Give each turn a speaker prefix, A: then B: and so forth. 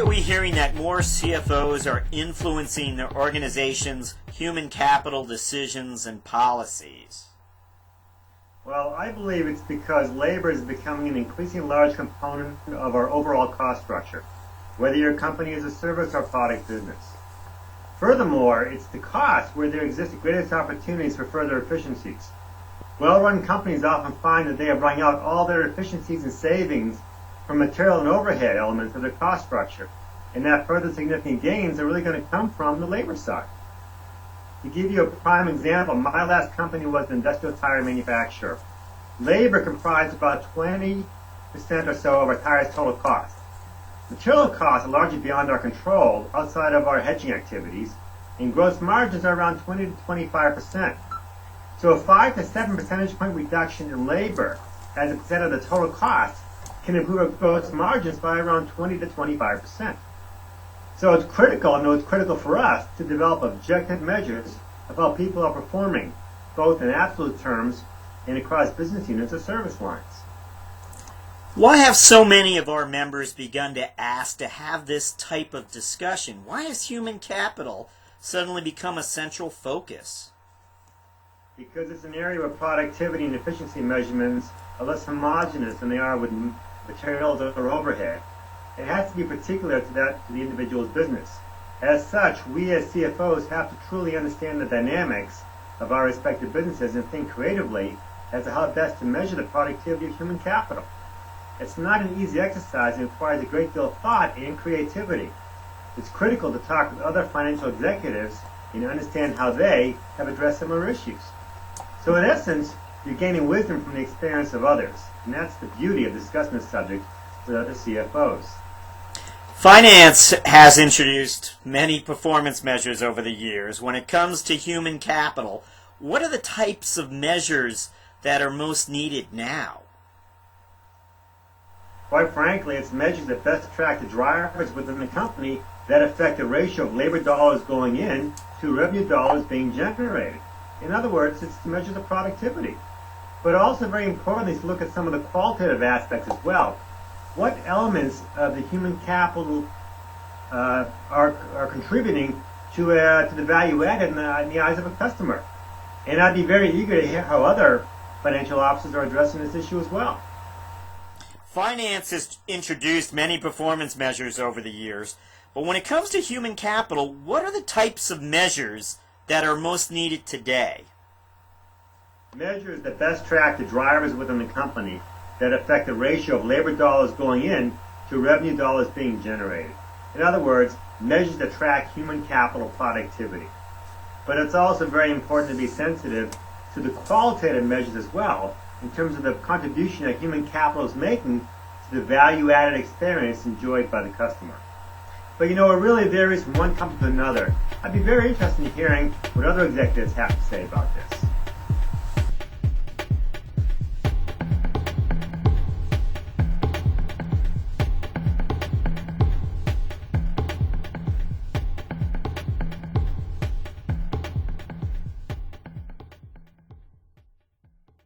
A: are we hearing that more CFOs are influencing their organization's human capital decisions and policies?
B: Well, I believe it's because labor is becoming an increasingly large component of our overall cost structure, whether your company is a service or product business. Furthermore, it's the cost where there exist the greatest opportunities for further efficiencies. Well-run companies often find that they have rung out all their efficiencies and savings from material and overhead elements of their cost structure, and that further significant gains are really going to come from the labor side. To give you a prime example, my last company was an industrial tire manufacturer. Labor comprised about 20% or so of our tire's total cost. Material costs are largely beyond our control, outside of our hedging activities, and gross margins are around 20 to 25%. So a 5 to 7 percentage point reduction in labor as a percent of the total cost can improve our gross margins by around 20 to 25%. So it's critical, and it's critical for us, to develop objective measures of how people are performing, both in absolute terms and across business units or service lines.
A: Why have so many of our members begun to ask to have this type of discussion? Why has human capital suddenly become a central focus?
B: Because it's an area where productivity and efficiency measurements are less homogeneous than they are with materials or overhead. It has to be particular to the individual's business. As such, we as CFOs have to truly understand the dynamics of our respective businesses and think creatively as to how best to measure the productivity of human capital. It's not an easy exercise and requires a great deal of thought and creativity. It's critical to talk with other financial executives and understand how they have addressed similar issues. So in essence, you're gaining wisdom from the experience of others, and that's the beauty of discussing this subject with other CFOs.
A: Finance has introduced many performance measures over the years. When it comes to human capital, what are the types of measures that are most needed now?
B: Quite frankly, it's measures that best track the drivers within the company that affect the ratio of labor dollars going in to revenue dollars being generated. In other words, it's the measures of productivity. But also very importantly is to look at some of the qualitative aspects as well. What elements of the human capital are contributing to the value added in the eyes of a customer? And I'd be very eager to hear how other financial officers are addressing this issue as well.
A: Finance has introduced many performance measures over the years, but when it comes to human capital, what are the types of measures that are most needed today?
B: Measures that best track the drivers within the company that affect the ratio of labor dollars going in to revenue dollars being generated. In other words, measures that track human capital productivity. But it's also very important to be sensitive to the qualitative measures as well, in terms of the contribution that human capital is making to the value-added experience enjoyed by the customer. But it really varies from one company to another. I'd be very interested in hearing what other executives have to say about this.